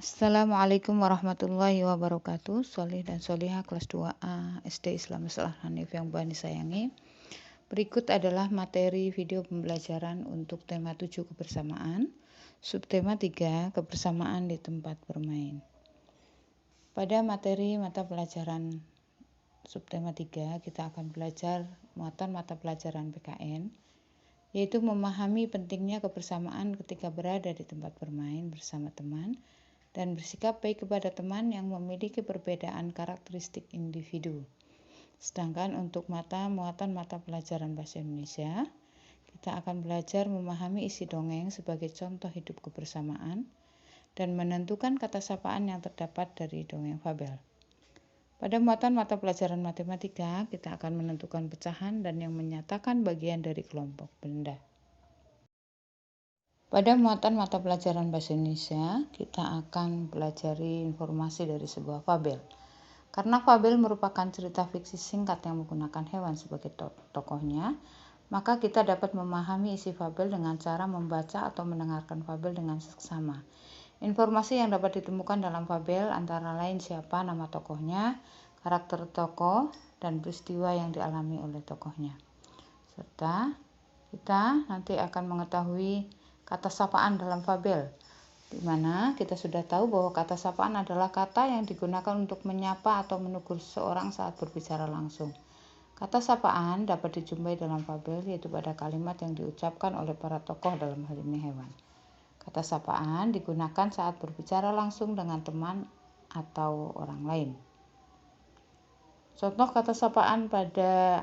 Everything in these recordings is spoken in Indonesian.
Assalamualaikum warahmatullahi wabarakatuh. Sholih dan Sholihah kelas 2A SD Islam Nusantara Hanif yang Bani sayangi. Berikut adalah materi video pembelajaran untuk tema 7 kebersamaan, subtema 3 kebersamaan di tempat bermain. Pada materi mata pelajaran subtema 3 kita akan belajar muatan mata pelajaran PKN, yaitu memahami pentingnya kebersamaan ketika berada di tempat bermain bersama teman dan bersikap baik kepada teman yang memiliki perbedaan karakteristik individu. Sedangkan untuk muatan mata pelajaran bahasa Indonesia, kita akan belajar memahami isi dongeng sebagai contoh hidup kebersamaan dan menentukan kata sapaan yang terdapat dari dongeng fabel. Pada muatan mata pelajaran matematika, kita akan menentukan pecahan dan yang menyatakan bagian dari kelompok benda. Pada muatan mata pelajaran bahasa Indonesia, kita akan pelajari informasi dari sebuah fabel. Karena fabel merupakan cerita fiksi singkat yang menggunakan hewan sebagai tokohnya, maka kita dapat memahami isi fabel dengan cara membaca atau mendengarkan fabel dengan seksama. Informasi yang dapat ditemukan dalam fabel antara lain siapa nama tokohnya, karakter tokoh, dan peristiwa yang dialami oleh tokohnya. Serta kita nanti akan mengetahui kata sapaan dalam fabel, di mana kita sudah tahu bahwa kata sapaan adalah kata yang digunakan untuk menyapa atau menegur seseorang saat berbicara langsung. Kata sapaan dapat dijumpai dalam fabel, yaitu pada kalimat yang diucapkan oleh para tokoh, dalam hal ini hewan. Kata sapaan digunakan saat berbicara langsung dengan teman atau orang lain. Contoh kata sapaan pada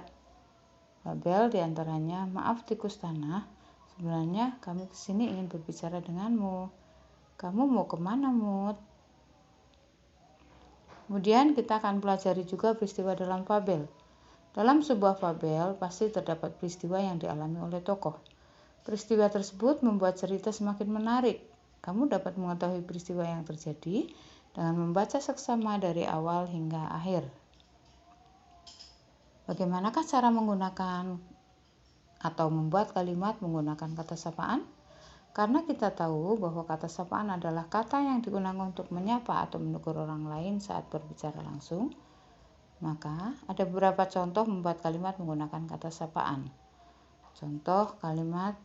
fabel diantaranya, maaf tikus tanah, sebenarnya kami kesini ingin berbicara denganmu. Kamu mau kemana, Mut? Kemudian kita akan pelajari juga peristiwa dalam fabel. Dalam sebuah fabel pasti terdapat peristiwa yang dialami oleh tokoh. Peristiwa tersebut membuat cerita semakin menarik. Kamu dapat mengetahui peristiwa yang terjadi dengan membaca seksama dari awal hingga akhir. Bagaimanakah cara menggunakan atau membuat kalimat menggunakan kata sapaan? Karena kita tahu bahwa kata sapaan adalah kata yang digunakan untuk menyapa atau menegur orang lain saat berbicara langsung, maka ada beberapa contoh membuat kalimat menggunakan kata sapaan. Contoh kalimat,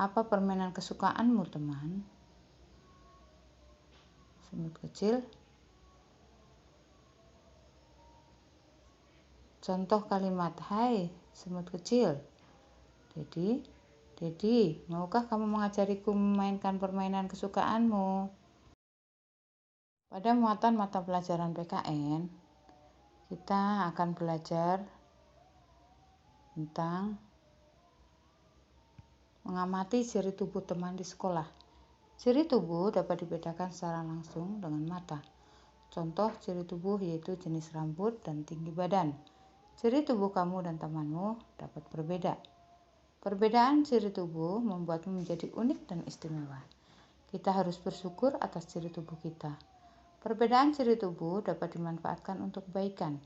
apa permainan kesukaanmu, teman? Semut kecil. Contoh kalimat, hai semut kecil. Dedi, maukah kamu mengajariku memainkan permainan kesukaanmu? Pada muatan mata pelajaran PKN, kita akan belajar tentang mengamati ciri tubuh teman di sekolah. Ciri tubuh dapat dibedakan secara langsung dengan mata. Contoh ciri tubuh yaitu jenis rambut dan tinggi badan. Ciri tubuh kamu dan temanmu dapat berbeda. Perbedaan ciri tubuh membuatmu menjadi unik dan istimewa. Kita harus bersyukur atas ciri tubuh kita. Perbedaan ciri tubuh dapat dimanfaatkan untuk kebaikan.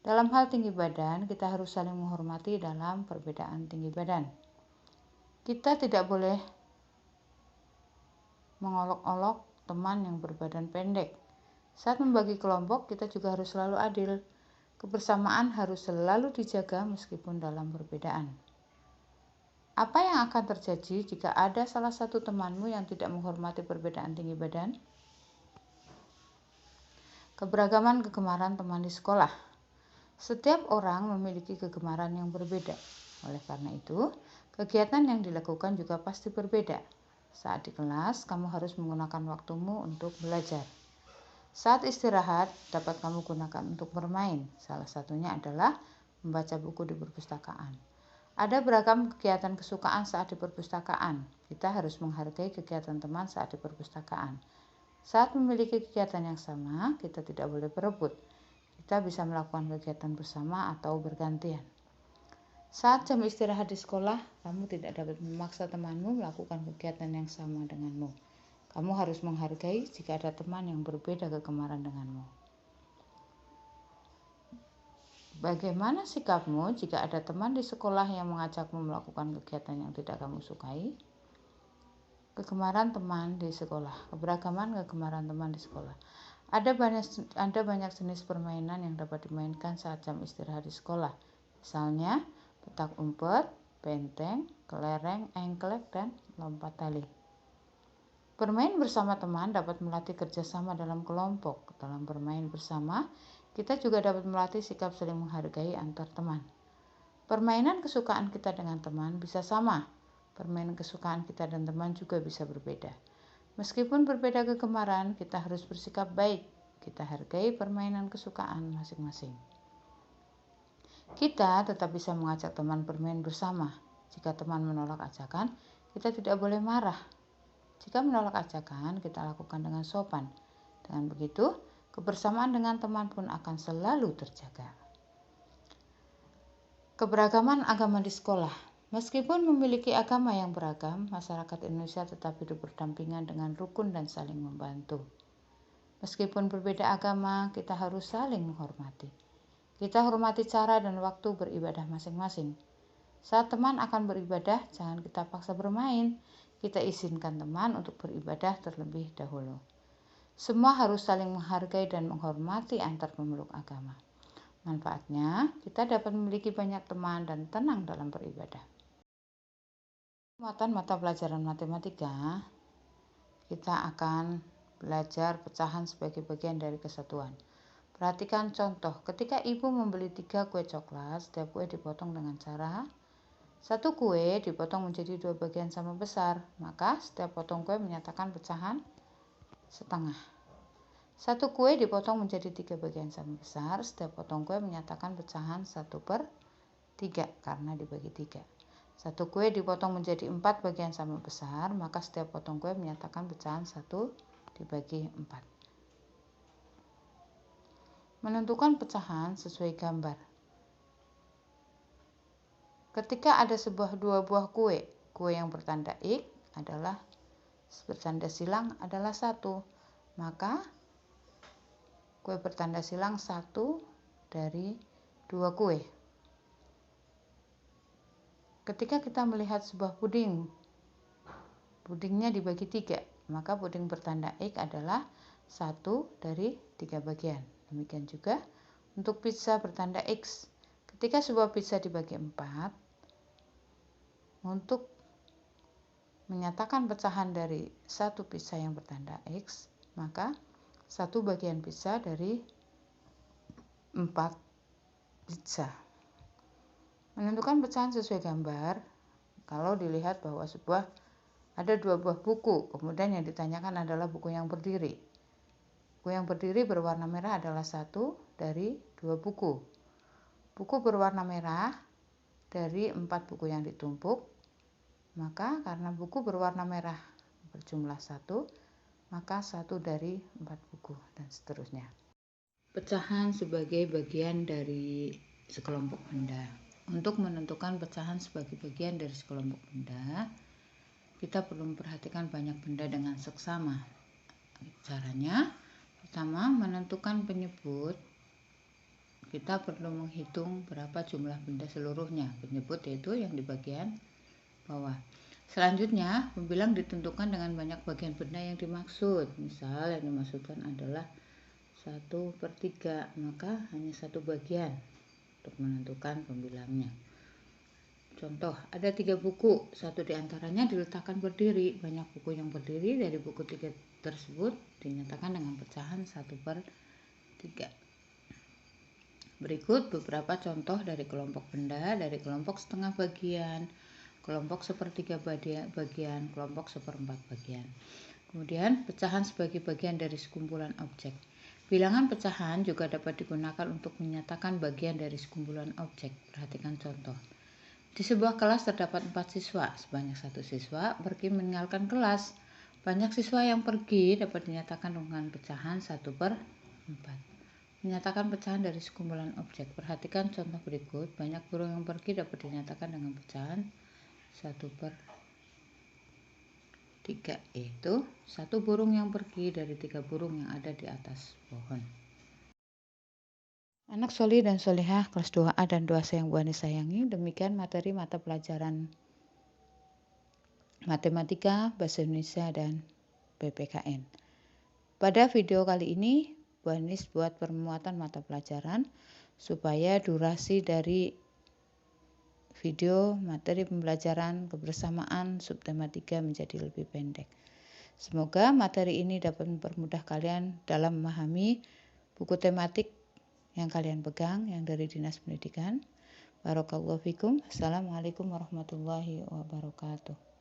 Dalam hal tinggi badan, kita harus saling menghormati dalam perbedaan tinggi badan. Kita tidak boleh mengolok-olok teman yang berbadan pendek. Saat membagi kelompok, kita juga harus selalu adil. Kebersamaan harus selalu dijaga meskipun dalam perbedaan. Apa yang akan terjadi jika ada salah satu temanmu yang tidak menghormati perbedaan tinggi badan? Keberagaman kegemaran teman di sekolah. Setiap orang memiliki kegemaran yang berbeda. Oleh karena itu, kegiatan yang dilakukan juga pasti berbeda. Saat di kelas, kamu harus menggunakan waktumu untuk belajar. Saat istirahat, dapat kamu gunakan untuk bermain. Salah satunya adalah membaca buku di perpustakaan. Ada beragam kegiatan kesukaan saat di perpustakaan. Kita harus menghargai kegiatan teman saat di perpustakaan. Saat memiliki kegiatan yang sama, kita tidak boleh berebut. Kita bisa melakukan kegiatan bersama atau bergantian. Saat jam istirahat di sekolah, kamu tidak dapat memaksa temanmu melakukan kegiatan yang sama denganmu. Kamu harus menghargai jika ada teman yang berbeda kegemaran denganmu. Bagaimana sikapmu jika ada teman di sekolah yang mengajakmu melakukan kegiatan yang tidak kamu sukai? kegemaran teman di sekolah. Keberagaman kegemaran teman di sekolah. Ada banyak jenis permainan yang dapat dimainkan saat jam istirahat di sekolah. Misalnya, petak umpet, benteng, kelereng, engklek, dan lompat tali. Bermain bersama teman dapat melatih kerjasama dalam kelompok. Dalam bermain bersama, kita juga dapat melatih sikap saling menghargai antar teman. Permainan kesukaan kita dengan teman bisa sama. Permainan kesukaan kita dan teman juga bisa berbeda. Meskipun berbeda kegemaran, kita harus bersikap baik. Kita hargai permainan kesukaan masing-masing. Kita tetap bisa mengajak teman bermain bersama. Jika teman menolak ajakan, kita tidak boleh marah. Jika menolak ajakan, kita lakukan dengan sopan. Dengan begitu, kebersamaan dengan teman pun akan selalu terjaga. Keberagaman agama di sekolah. Meskipun memiliki agama yang beragam, masyarakat Indonesia tetap hidup berdampingan dengan rukun dan saling membantu. Meskipun berbeda agama, kita harus saling menghormati. Kita hormati cara dan waktu beribadah masing-masing. Saat teman akan beribadah, jangan kita paksa bermain. Kita izinkan teman untuk beribadah terlebih dahulu. Semua harus saling menghargai dan menghormati antar pemeluk agama. Manfaatnya, kita dapat memiliki banyak teman dan tenang dalam beribadah. Muatan mata pelajaran matematika, kita akan belajar pecahan sebagai bagian dari kesatuan. Perhatikan contoh, ketika ibu membeli 3 kue coklat, setiap kue dipotong dengan cara 1 kue dipotong menjadi 2 bagian sama besar, maka setiap potong kue menyatakan pecahan setengah. 1 kue dipotong menjadi 3 bagian sama besar, setiap potong kue menyatakan pecahan 1/3 karena dibagi 3. 1 kue dipotong menjadi 4 bagian sama besar, maka setiap potong kue menyatakan pecahan 1 dibagi 4. Menentukan pecahan sesuai gambar. Ketika ada dua buah kue yang bertanda X adalah bertanda silang adalah 1, maka kue bertanda silang 1 dari 2 kue. Ketika kita melihat sebuah pudingnya dibagi 3, maka puding bertanda X adalah 1 dari 3 bagian. Demikian juga untuk pizza bertanda X. Ketika sebuah pizza dibagi 4, untuk menyatakan pecahan dari 1 pizza yang bertanda X, maka 1 bagian pizza dari 4 pizza. Menentukan pecahan sesuai gambar, kalau dilihat bahwa ada 2 buah buku, kemudian yang ditanyakan adalah buku yang berdiri. Buku yang berdiri berwarna merah adalah 1 dari 2 buku. Buku berwarna merah dari 4 buku yang ditumpuk, maka karena buku berwarna merah berjumlah 1, maka 1 dari 4 buku, dan seterusnya. Pecahan sebagai bagian dari sekelompok benda. Untuk menentukan pecahan sebagai bagian dari sekelompok benda, kita perlu memperhatikan banyak benda dengan seksama. Caranya, pertama, menentukan penyebut. Kita perlu menghitung berapa jumlah benda seluruhnya. Penyebut yaitu yang di bagian bawah. Selanjutnya, pembilang ditentukan dengan banyak bagian benda yang dimaksud. Misal yang dimaksudkan adalah 1/3, maka hanya 1 bagian untuk menentukan pembilangnya. Contoh, ada 3 buku, 1 diantaranya diletakkan berdiri. Banyak buku yang berdiri dari buku 3 tersebut dinyatakan dengan pecahan 1/3. Berikut beberapa contoh dari kelompok benda, dari kelompok setengah bagian, kelompok 1/3 bagian, kelompok 1/4 bagian. Kemudian, pecahan sebagai bagian dari sekumpulan objek. Bilangan pecahan juga dapat digunakan untuk menyatakan bagian dari sekumpulan objek. Perhatikan contoh. Di sebuah kelas terdapat 4 siswa, sebanyak 1 siswa pergi meninggalkan kelas. Banyak siswa yang pergi dapat dinyatakan dengan pecahan 1/4. Menyatakan pecahan dari sekumpulan objek. Perhatikan contoh berikut. Banyak burung yang pergi dapat dinyatakan dengan pecahan 1/3, yaitu 1 burung yang pergi dari 3 burung yang ada di atas pohon. Anak solih dan solihah kelas 2A dan 2C yang Bu Ani sayangi, demikian materi mata pelajaran matematika, bahasa Indonesia, dan PPKN. Pada video kali ini, Bu Anis buat permuatan mata pelajaran supaya durasi dari video materi pembelajaran kebersamaan subtema 3 menjadi lebih pendek. Semoga materi ini dapat mempermudah kalian dalam memahami buku tematik yang kalian pegang yang dari Dinas Pendidikan. Barakallahu fikum. Assalamualaikum warahmatullahi wabarakatuh.